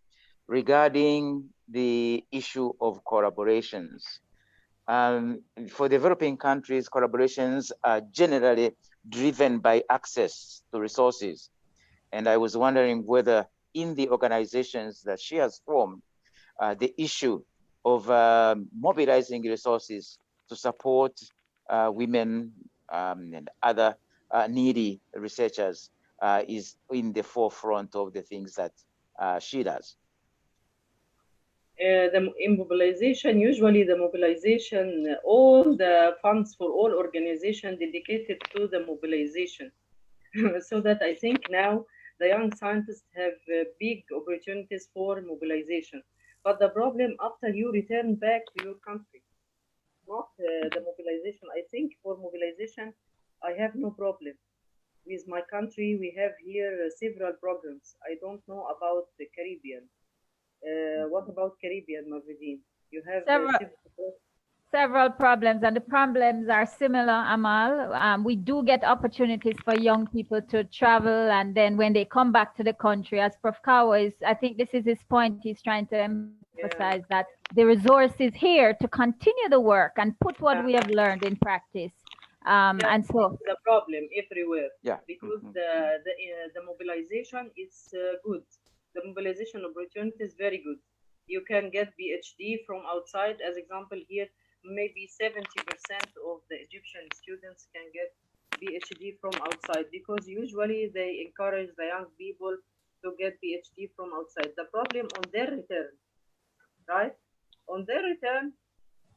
regarding the issue of collaborations. For developing countries, collaborations are generally driven by access to resources. And I was wondering whether in the organizations that she has formed, the issue of mobilizing resources to support women and other needy researchers is in the forefront of the things that she does. In mobilization, usually the mobilization, all the funds for all organizations dedicated to the mobilization. So that I think now the young scientists have big opportunities for mobilization. But the problem after you return back to your country, not the mobilization. I think for mobilization, I have no problem. with my country, we have here several programs. I don't know about the Caribbean. What about Caribbean, Mavridin? You have several problems, and the problems are similar, Amal. We do get opportunities for young people to travel, and then when they come back to the country, as Prof. Kawa is, I think this is his point, he's trying to emphasize that the resources here to continue the work and put what we have learned in practice. And so the problem everywhere, because the mobilization is good. The mobilization opportunity is very good. You can get PhD from outside. As example here, maybe 70% of the Egyptian students can get PhD from outside, because usually they encourage the young people to get PhD from outside. The problem on their return, right? On their return,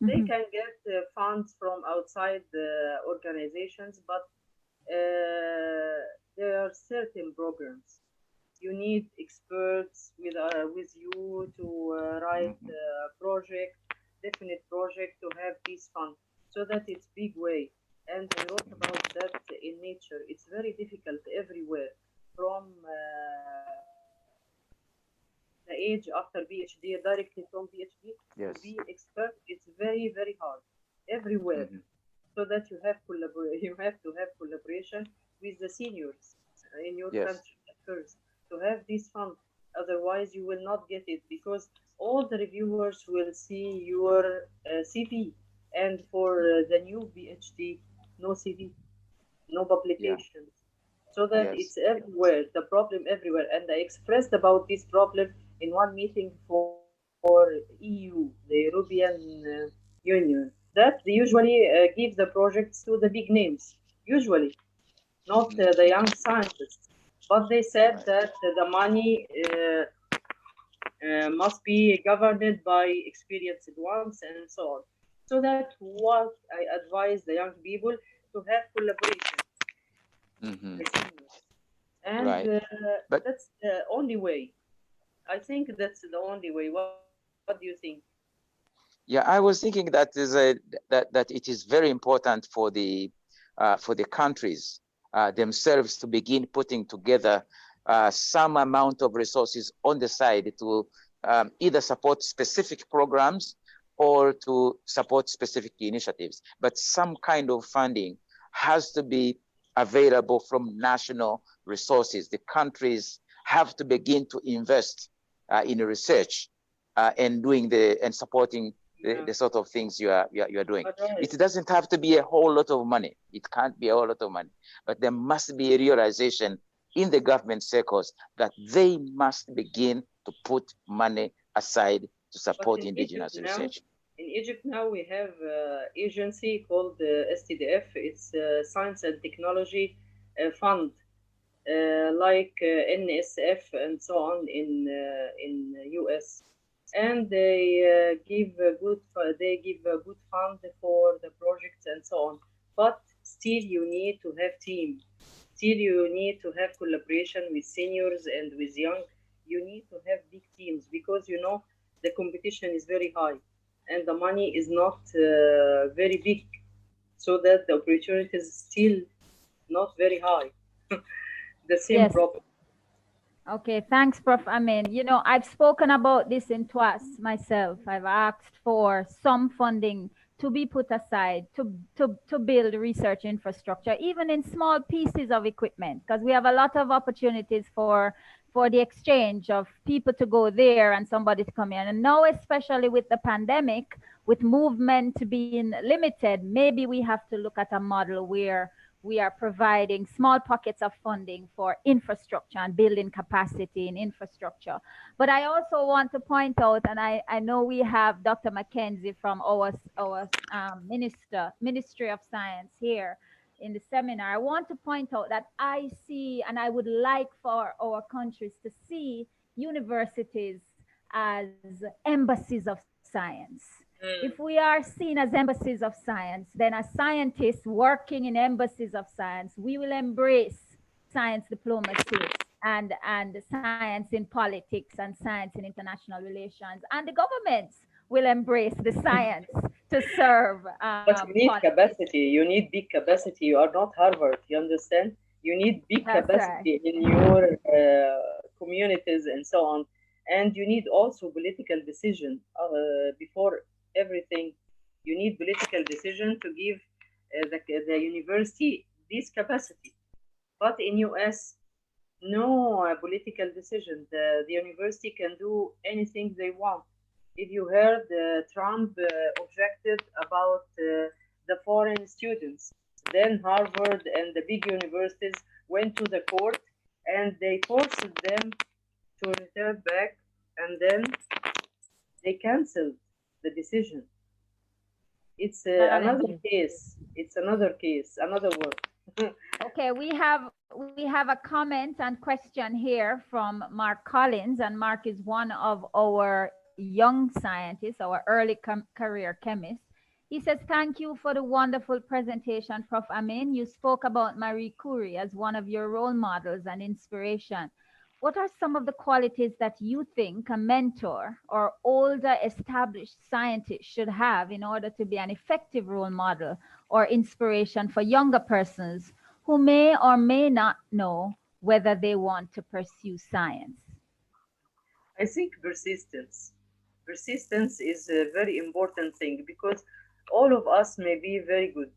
they can get funds from outside the organizations, but there are certain programs. You need experts with you to write a project, definite project, to have this fund, so that it's big way. And I wrote about that in Nature. It's very difficult everywhere, from the age after PhD, directly from PhD to be expert. It's very, very hard everywhere. So that you have you have to have collaboration with the seniors in your country at first to have this fund. Otherwise, you will not get it, because all the reviewers will see your CV, and for the new PhD, no CV, no publications. So that it's everywhere, the problem everywhere. And I expressed about this problem in one meeting for EU, the European Union, that they usually give the projects to the big names, usually, not the young scientists. But they said that the money must be governed by experienced ones and so on. So that what I advise the young people to have collaboration. And but that's the only way. I think that's the only way. What do you think? Yeah, I was thinking that that it is very important for the countries themselves to begin putting together some amount of resources on the side to either support specific programs or to support specific initiatives. But some kind of funding has to be available from national resources. The countries have to begin to invest in research and doing and supporting the sort of things you are doing. It doesn't have to be a whole lot of money. It can't be a whole lot of money, but there must be a realization in the government circles that they must begin to put money aside to support indigenous research. In Egypt now we have an agency called STDF. It's Science and Technology Fund, like NSF and so on in US. And they give a good fund for the projects and so on. But still, you need to have team. Still, you need to have collaboration with seniors and with young. You need to have big teams, because you know the competition is very high, and the money is not very big, so that the opportunity is still not very high. The same problem. Okay, thanks, Prof. Amin. You know, I've spoken about this in TWAS myself. I've asked for some funding to be put aside to build research infrastructure, even in small pieces of equipment, because we have a lot of opportunities for the exchange of people to go there and somebody to come in. And now, especially with the pandemic, with movement being limited, maybe we have to look at a model where we are providing small pockets of funding for infrastructure and building capacity in infrastructure. But I also want to point out, and I know we have Dr. Mackenzie from our Ministry of Science here in the seminar. I want to point out that I see, and I would like for our countries to see universities as embassies of science. If we are seen as embassies of science, then as scientists working in embassies of science, we will embrace science diplomacy and science in politics and science in international relations. And the governments will embrace the science to serve. But you need capacity. You need big capacity. You are not Harvard. You understand? You need big That's capacity in your communities and so on. And you need also political decision before everything. You need political decision to give the university this capacity. But in US, no political decision. The university can do anything they want. If you heard, Trump objected about the foreign students. Then Harvard and the big universities went to the court and they forced them to return back, and then they canceled the decision. It's another case. It's another case, another word. Okay, we have a comment and question here from Mark Collins, and Mark is one of our young scientists, our early career chemists. He says, thank you for the wonderful presentation, Prof. Amin. You spoke about Marie Curie as one of your role models and inspiration. What are some of the qualities that you think a mentor or older established scientist should have in order to be an effective role model or inspiration for younger persons who may or may not know whether they want to pursue science? I think persistence. Persistence is a very important thing because all of us may be very good,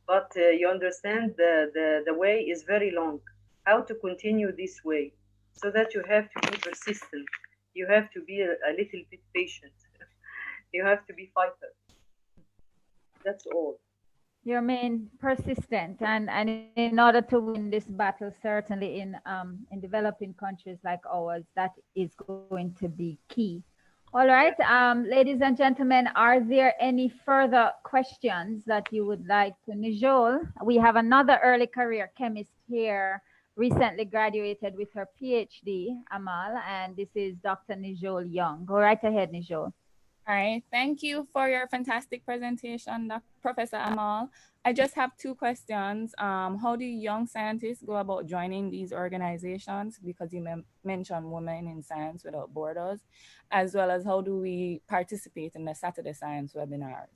but you understand the way is very long. How to continue this way? So that you have to be persistent. You have to be a little bit patient. You have to be fighter. That's all. You remain persistent, and in order to win this battle, certainly in developing countries like ours, that is going to be key. All right, ladies and gentlemen, are there any further questions that you would like to Nijol? We have another early career chemist here, recently graduated with her PhD, Amal, and this is Dr. Nijol Young. Go right ahead, Nijol. All right, thank you for your fantastic presentation, Professor Amal. I just have two questions. How do young scientists go about joining these organizations? Because you mentioned Women in Science Without Borders, as well as how do we participate in the Saturday Science webinars?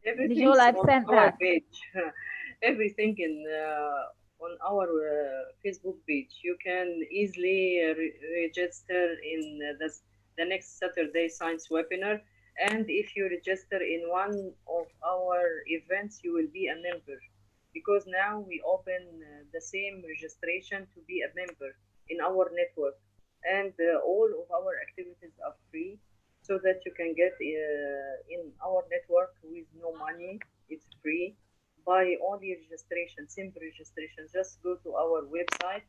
Everything's I've on sent our that. page. Everything on our Facebook page. You can easily register in the next Saturday Science webinar. And if you register in one of our events, you will be a member. Because now we open the same registration to be a member in our network. And all of our activities are free, so that you can get in our network with no money. It's free. By only registration, simple registration. Just go to our website,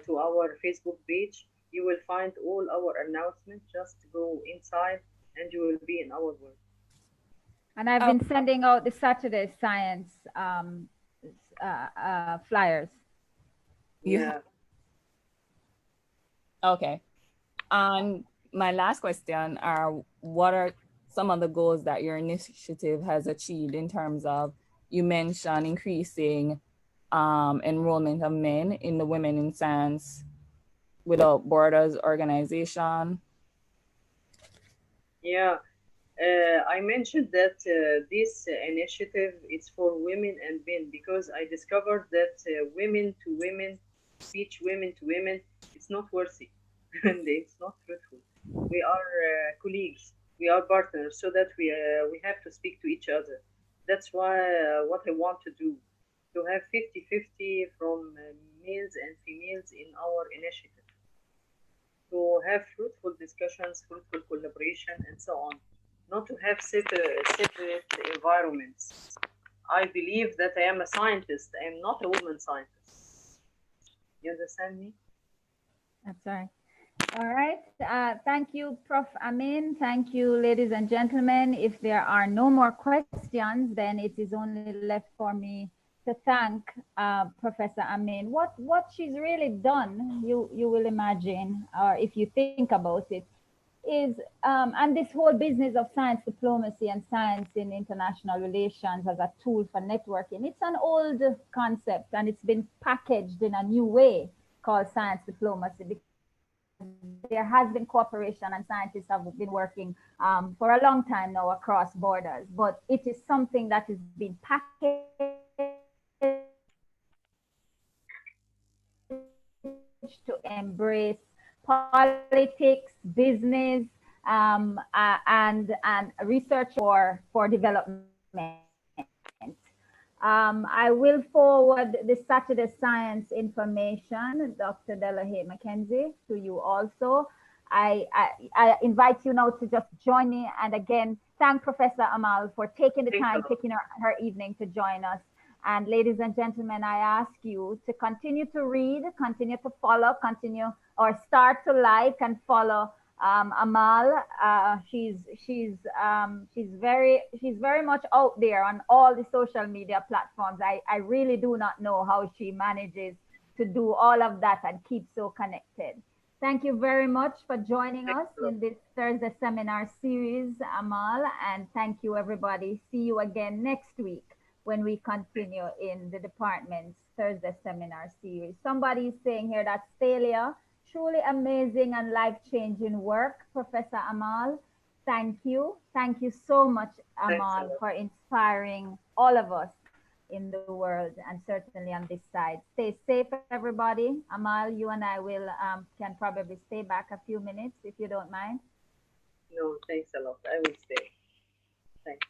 to our Facebook page. You will find all our announcements. Just go inside and you will be in our world. And I've been sending out the Saturday Science flyers. Yeah. Okay. And my last question are, what are some of the goals that your initiative has achieved in terms of, you mentioned increasing enrollment of men in the Women in Science Without Borders organization? Yeah. I mentioned that this initiative is for women and men because I discovered that women to women, speech women to women, it's not worthy and it's not truthful. We are colleagues, we are partners, so that we have to speak to each other. That's why what I want to do, to have 50-50 from males and females in our initiative, to have fruitful discussions, fruitful collaboration, and so on. Not to have separate environments. I believe that I am a scientist. I am not a woman scientist. You understand me? That's right. All right. Thank you, Prof. Amin. Thank you, ladies and gentlemen. If there are no more questions, then it is only left for me to thank Professor Amin. What she's really done, you will imagine, or if you think about it, is, and this whole business of science diplomacy and science in international relations as a tool for networking, it's an old concept and it's been packaged in a new way called science diplomacy, because there has been cooperation and scientists have been working for a long time now across borders, but it is something that is being packaged to embrace politics, business, and research for development. I will forward the Saturday Science information, Dr. Delahaye Mackenzie, to you also. I invite you now to just join me and again thank Professor Amal for taking the time, taking her evening to join us. And ladies and gentlemen, I ask you to continue to read, continue to follow, continue or start to like and follow Amal. She's very much out there on all the social media platforms. I really do not know how she manages to do all of that and keep so connected. Thank you very much for joining us in this Thursday seminar series, Amal, and thank you everybody. See you again next week when we continue in the department's Thursday seminar series. Somebody is saying here that Stalia, truly amazing and life-changing work, Professor Amal. Thank you. Thank you so much, Amal, for inspiring all of us in the world and certainly on this side. Stay safe, everybody. Amal, you and I will can probably stay back a few minutes if you don't mind. No, thanks a lot. I will stay. Thanks.